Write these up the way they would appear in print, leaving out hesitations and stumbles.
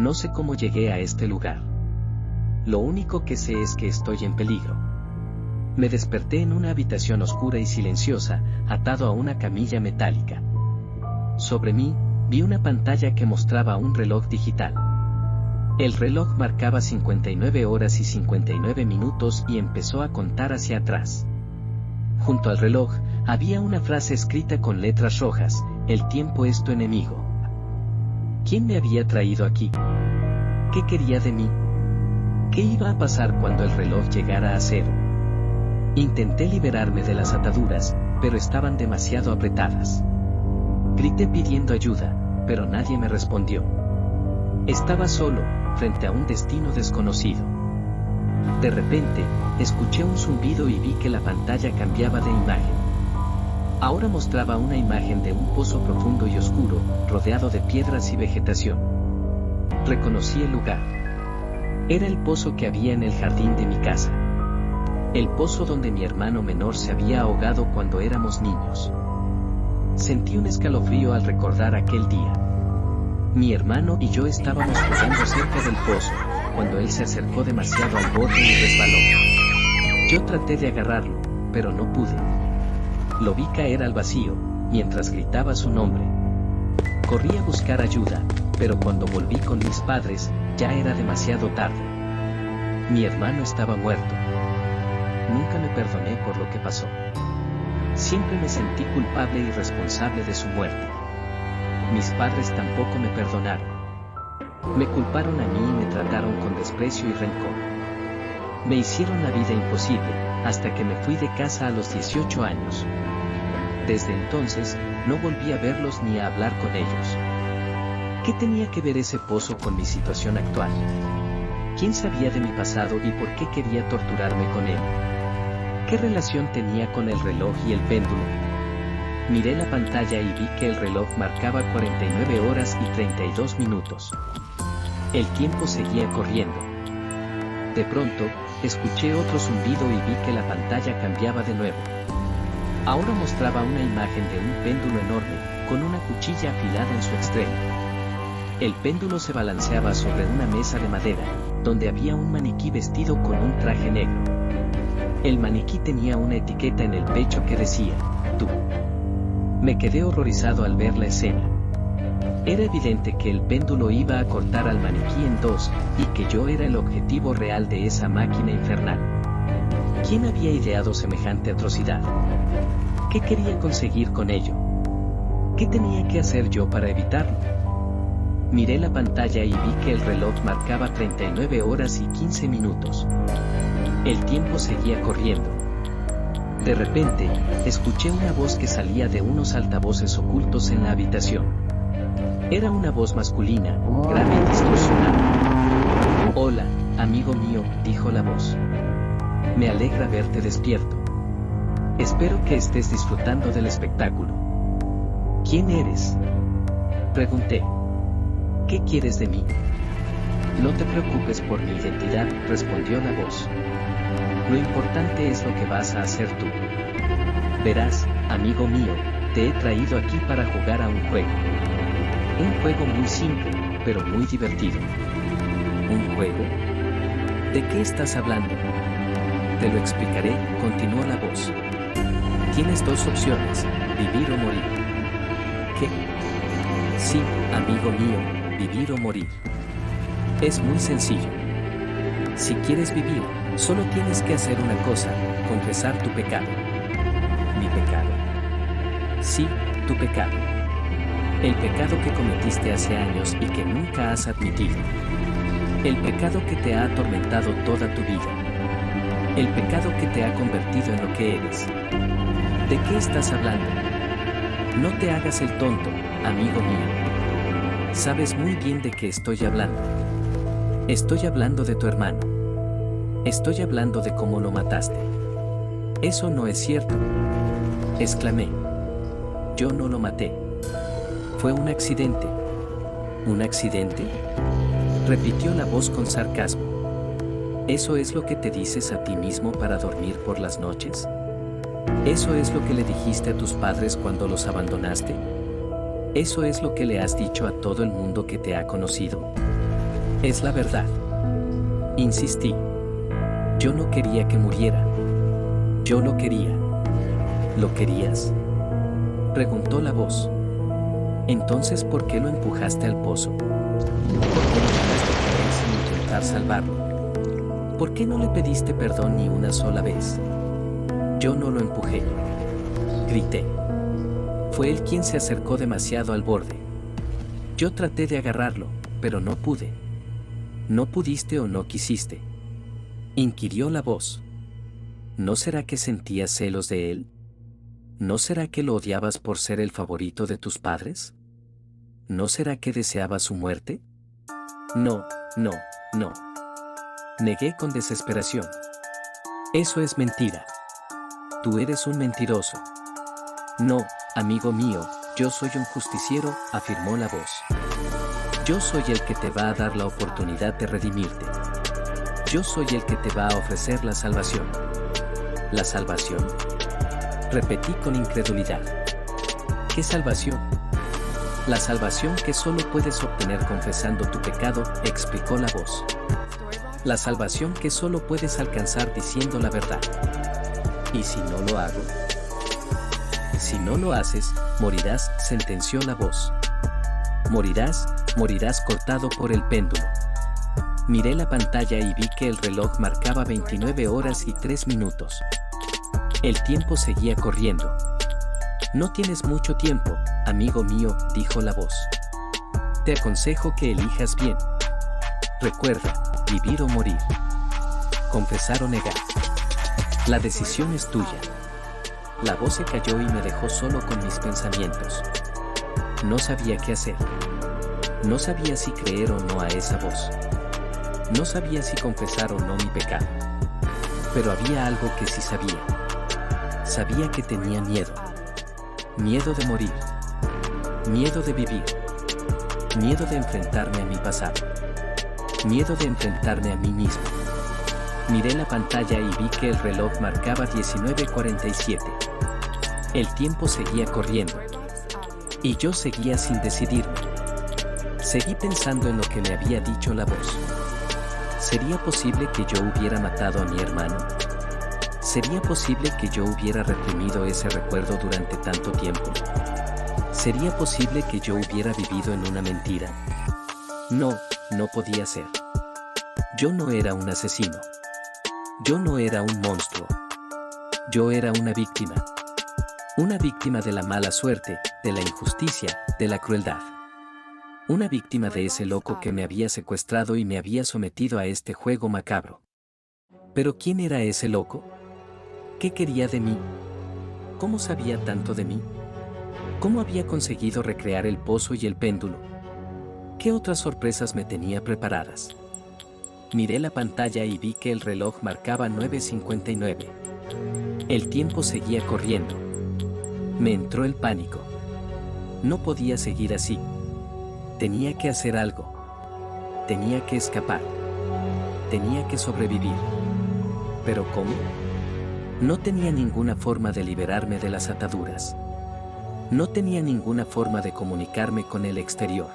No sé cómo llegué a este lugar. Lo único que sé es que estoy en peligro. Me desperté en una habitación oscura y silenciosa, atado a una camilla metálica. Sobre mí, vi una pantalla que mostraba un reloj digital. El reloj marcaba 59 horas y 59 minutos y empezó a contar hacia atrás. Junto al reloj, había una frase escrita con letras rojas: el tiempo es tu enemigo. ¿Quién me había traído aquí? ¿Qué quería de mí? ¿Qué iba a pasar cuando el reloj llegara a cero? Intenté liberarme de las ataduras, pero estaban demasiado apretadas. Grité pidiendo ayuda, pero nadie me respondió. Estaba solo, frente a un destino desconocido. De repente, escuché un zumbido y vi que la pantalla cambiaba de imagen. Ahora mostraba una imagen de un pozo profundo y oscuro, rodeado de piedras y vegetación. Reconocí el lugar. Era el pozo que había en el jardín de mi casa. El pozo donde mi hermano menor se había ahogado cuando éramos niños. Sentí un escalofrío al recordar aquel día. Mi hermano y yo estábamos jugando cerca del pozo, cuando él se acercó demasiado al borde y resbaló. Yo traté de agarrarlo, pero no pude. Lo vi caer al vacío, mientras gritaba su nombre. Corrí a buscar ayuda, pero cuando volví con mis padres, ya era demasiado tarde. Mi hermano estaba muerto. Nunca me perdoné por lo que pasó. Siempre me sentí culpable y responsable de su muerte. Mis padres tampoco me perdonaron. Me culparon a mí y me trataron con desprecio y rencor. Me hicieron la vida imposible, hasta que me fui de casa a los 18 años. Desde entonces, no volví a verlos ni a hablar con ellos. ¿Qué tenía que ver ese pozo con mi situación actual? ¿Quién sabía de mi pasado y por qué quería torturarme con él? ¿Qué relación tenía con el reloj y el péndulo? Miré la pantalla y vi que el reloj marcaba 49 horas y 32 minutos. El tiempo seguía corriendo. De pronto, escuché otro zumbido y vi que la pantalla cambiaba de nuevo. Ahora mostraba una imagen de un péndulo enorme, con una cuchilla afilada en su extremo. El péndulo se balanceaba sobre una mesa de madera, donde había un maniquí vestido con un traje negro. El maniquí tenía una etiqueta en el pecho que decía: tú. Me quedé horrorizado al ver la escena. Era evidente que el péndulo iba a cortar al maniquí en dos, y que yo era el objetivo real de esa máquina infernal. ¿Quién había ideado semejante atrocidad? ¿Qué quería conseguir con ello? ¿Qué tenía que hacer yo para evitarlo? Miré la pantalla y vi que el reloj marcaba 39 horas y 15 minutos. El tiempo seguía corriendo. De repente, escuché una voz que salía de unos altavoces ocultos en la habitación. Era una voz masculina, grave y distorsionada. Hola, amigo mío, dijo la voz. Me alegra verte despierto. Espero que estés disfrutando del espectáculo. ¿Quién eres?, pregunté. ¿Qué quieres de mí? No te preocupes por mi identidad, respondió la voz. Lo importante es lo que vas a hacer tú. Verás, amigo mío, te he traído aquí para jugar a un juego. Un juego muy simple, pero muy divertido. ¿Un juego? ¿De qué estás hablando? Te lo explicaré, continuó la voz. Tienes dos opciones, vivir o morir. ¿Qué? Sí, amigo mío, vivir o morir. Es muy sencillo. Si quieres vivir, solo tienes que hacer una cosa: confesar tu pecado. ¿Mi pecado? Sí, tu pecado. El pecado que cometiste hace años y que nunca has admitido. El pecado que te ha atormentado toda tu vida. El pecado que te ha convertido en lo que eres. ¿De qué estás hablando? No te hagas el tonto, amigo mío. Sabes muy bien de qué estoy hablando. Estoy hablando de tu hermano. Estoy hablando de cómo lo mataste. Eso no es cierto, exclamé. Yo no lo maté. Fue un accidente. ¿Un accidente?, repitió la voz con sarcasmo. ¿Eso es lo que te dices a ti mismo para dormir por las noches? ¿Eso es lo que le dijiste a tus padres cuando los abandonaste? ¿Eso es lo que le has dicho a todo el mundo que te ha conocido? Es la verdad. Insistí. Yo no quería que muriera. Yo lo quería. ¿Lo querías?, preguntó la voz. Entonces, ¿por qué lo empujaste al pozo? ¿Por qué no dejaste caer sin intentar salvarlo? ¿Por qué no le pediste perdón ni una sola vez? Yo no lo empujé. Grité. Fue él quien se acercó demasiado al borde. Yo traté de agarrarlo, pero no pude. ¿No pudiste o no quisiste?, inquirió la voz. ¿No será que sentías celos de él? ¿No será que lo odiabas por ser el favorito de tus padres? ¿No será que deseabas su muerte? No, no, no. Negué con desesperación. Eso es mentira. Tú eres un mentiroso. No, amigo mío, yo soy un justiciero, afirmó la voz. Yo soy el que te va a dar la oportunidad de redimirte. Yo soy el que te va a ofrecer la salvación. ¿La salvación?, repetí con incredulidad. ¿Qué salvación? La salvación que solo puedes obtener confesando tu pecado, explicó la voz. La salvación que solo puedes alcanzar diciendo la verdad. ¿Y si no lo hago? Si no lo haces, morirás, sentenció la voz. Morirás, morirás cortado por el péndulo. Miré la pantalla y vi que el reloj marcaba 29 horas y 3 minutos. El tiempo seguía corriendo. No tienes mucho tiempo, amigo mío, dijo la voz. Te aconsejo que elijas bien. Recuerda, vivir o morir. Confesar o negar. La decisión es tuya. La voz se calló y me dejó solo con mis pensamientos. No sabía qué hacer. No sabía si creer o no a esa voz. No sabía si confesar o no mi pecado. Pero había algo que sí sabía. Sabía que tenía miedo. Miedo de morir. Miedo de vivir. Miedo de enfrentarme a mi pasado. Miedo de enfrentarme a mí mismo. Miré la pantalla y vi que el reloj marcaba 19:47. El tiempo seguía corriendo. Y yo seguía sin decidirme. Seguí pensando en lo que me había dicho la voz. ¿Sería posible que yo hubiera matado a mi hermano? ¿Sería posible que yo hubiera reprimido ese recuerdo durante tanto tiempo? ¿Sería posible que yo hubiera vivido en una mentira? No, no podía ser. Yo no era un asesino. Yo no era un monstruo. Yo era una víctima. Una víctima de la mala suerte, de la injusticia, de la crueldad. Una víctima de ese loco que me había secuestrado y me había sometido a este juego macabro. ¿Pero quién era ese loco? ¿Qué quería de mí? ¿Cómo sabía tanto de mí? ¿Cómo había conseguido recrear el pozo y el péndulo? ¿Qué otras sorpresas me tenía preparadas? Miré la pantalla y vi que el reloj marcaba 9:59. El tiempo seguía corriendo. Me entró el pánico. No podía seguir así. Tenía que hacer algo. Tenía que escapar. Tenía que sobrevivir. ¿Pero cómo? No tenía ninguna forma de liberarme de las ataduras. No tenía ninguna forma de comunicarme con el exterior.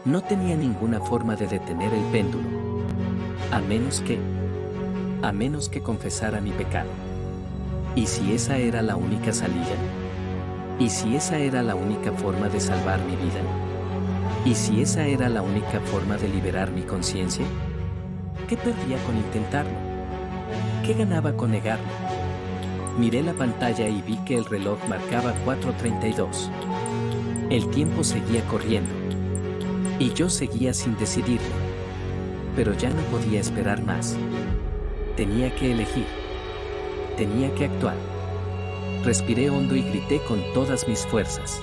No tenía ninguna forma de detener el péndulo. A menos que confesara mi pecado. ¿Y si esa era la única salida? ¿Y si esa era la única forma de salvar mi vida? ¿Y si esa era la única forma de liberar mi conciencia? ¿Qué perdía con intentarlo? ¿Qué ganaba con negarlo? Miré la pantalla y vi que el reloj marcaba 4:32. El tiempo seguía corriendo. Y yo seguía sin decidirme. Pero ya no podía esperar más. Tenía que elegir. Tenía que actuar. Respiré hondo y grité con todas mis fuerzas.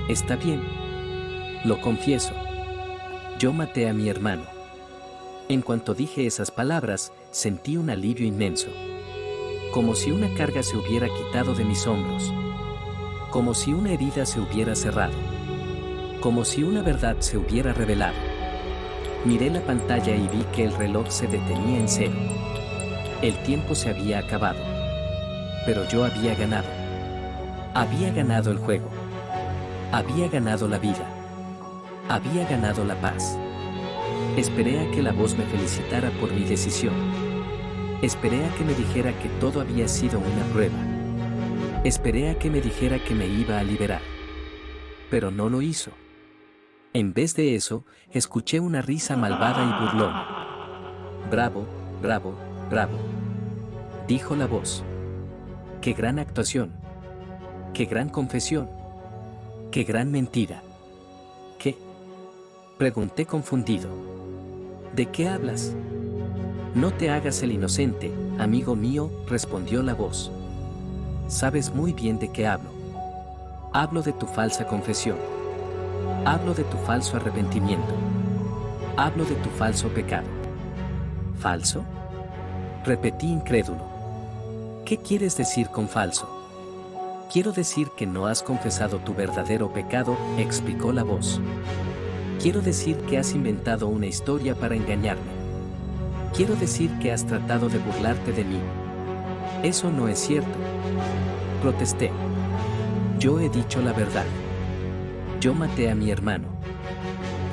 Está bien. Lo confieso. Yo maté a mi hermano. En cuanto dije esas palabras, sentí un alivio inmenso. Como si una carga se hubiera quitado de mis hombros. Como si una herida se hubiera cerrado. Como si una verdad se hubiera revelado. Miré la pantalla y vi que el reloj se detenía en 0. El tiempo se había acabado. Pero yo había ganado. Había ganado el juego. Había ganado la vida. Había ganado la paz. Esperé a que la voz me felicitara por mi decisión. Esperé a que me dijera que todo había sido una prueba. Esperé a que me dijera que me iba a liberar. Pero no lo hizo. En vez de eso, escuché una risa malvada y burlona. Bravo, bravo, bravo, dijo la voz. ¡Qué gran actuación! ¡Qué gran confesión! ¡Qué gran mentira! ¿Qué? Pregunté confundido. ¿De qué hablas? No te hagas el inocente, amigo mío, respondió la voz. Sabes muy bien de qué hablo. Hablo de tu falsa confesión. Hablo de tu falso arrepentimiento. Hablo de tu falso pecado. ¿Falso? Repetí incrédulo. ¿Qué quieres decir con falso? Quiero decir que no has confesado tu verdadero pecado, explicó la voz. Quiero decir que has inventado una historia para engañarme. Quiero decir que has tratado de burlarte de mí. Eso no es cierto. Protesté. Yo he dicho la verdad. Yo maté a mi hermano.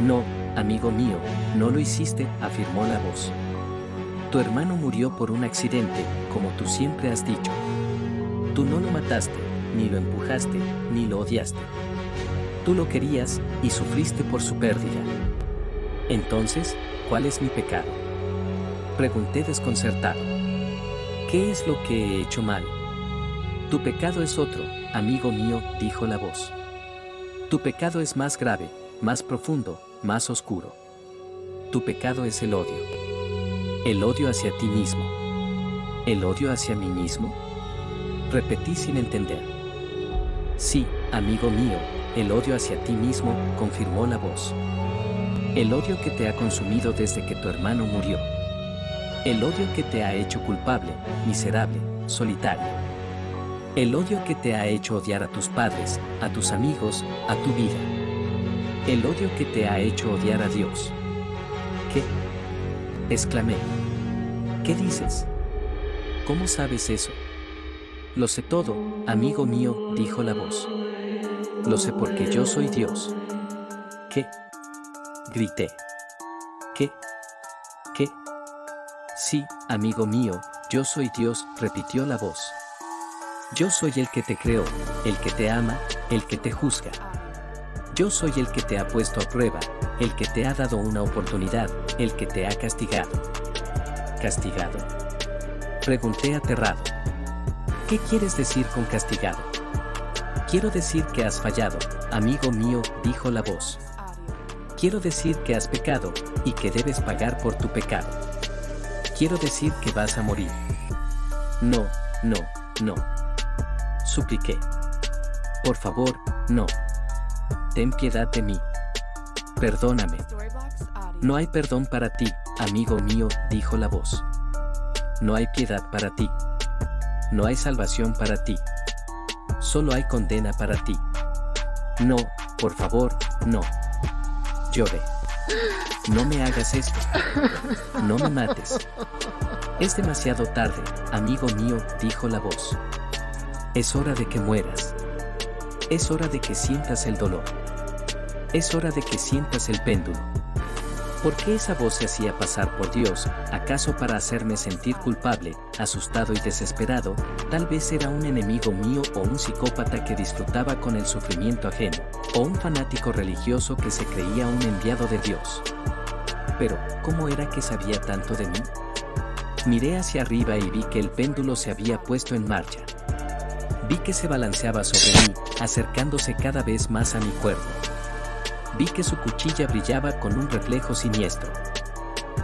No, amigo mío, no lo hiciste, afirmó la voz. Tu hermano murió por un accidente, como tú siempre has dicho. Tú no lo mataste, ni lo empujaste, ni lo odiaste. Tú lo querías y sufriste por su pérdida. Entonces, ¿cuál es mi pecado? Pregunté desconcertado. ¿Qué es lo que he hecho mal? Tu pecado es otro, amigo mío, dijo la voz. Tu pecado es más grave, más profundo, más oscuro. Tu pecado es el odio. El odio hacia ti mismo. ¿El odio hacia mí mismo? Repetí sin entender. Sí, amigo mío, el odio hacia ti mismo, confirmó la voz. El odio que te ha consumido desde que tu hermano murió. El odio que te ha hecho culpable, miserable, solitario. El odio que te ha hecho odiar a tus padres, a tus amigos, a tu vida. El odio que te ha hecho odiar a Dios. ¿Qué? Exclamé. ¿Qué dices? ¿Cómo sabes eso? Lo sé todo, amigo mío, dijo la voz. Lo sé porque yo soy Dios. ¿Qué? Grité. ¿Qué? ¿Qué? Sí, amigo mío, yo soy Dios, repitió la voz. Yo soy el que te creó, el que te ama, el que te juzga. Yo soy el que te ha puesto a prueba, el que te ha dado una oportunidad, el que te ha castigado. ¿Castigado? Pregunté aterrado. ¿Qué quieres decir con castigado? Quiero decir que has fallado, amigo mío, dijo la voz. Quiero decir que has pecado, y que debes pagar por tu pecado. Quiero decir que vas a morir. No, no, no. Supliqué. Por favor, no. Ten piedad de mí. Perdóname. No hay perdón para ti, amigo mío, dijo la voz. No hay piedad para ti. No hay salvación para ti. Solo hay condena para ti. No, por favor, no. Lloré. No me hagas esto. No me mates. Es demasiado tarde, amigo mío, dijo la voz. Es hora de que mueras. Es hora de que sientas el dolor. Es hora de que sientas el péndulo. ¿Por qué esa voz se hacía pasar por Dios? ¿Acaso para hacerme sentir culpable, asustado y desesperado? Tal vez era un enemigo mío o un psicópata que disfrutaba con el sufrimiento ajeno, o un fanático religioso que se creía un enviado de Dios. Pero, ¿cómo era que sabía tanto de mí? Miré hacia arriba y vi que el péndulo se había puesto en marcha. Vi que se balanceaba sobre mí, acercándose cada vez más a mi cuerpo. Vi que su cuchilla brillaba con un reflejo siniestro.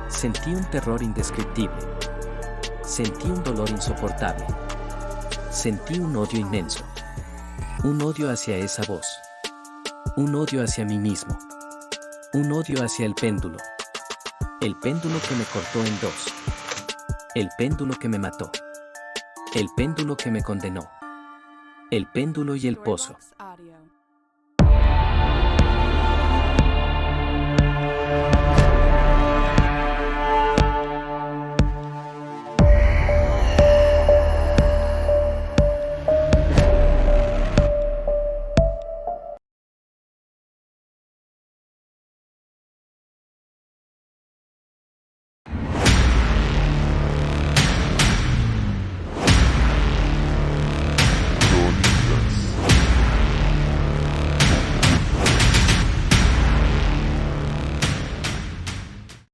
Sentí un terror indescriptible. Sentí un dolor insoportable. Sentí un odio inmenso. Un odio hacia esa voz. Un odio hacia mí mismo. Un odio hacia el péndulo. El péndulo que me cortó en dos. El péndulo que me mató. El péndulo que me condenó. El péndulo y el pozo.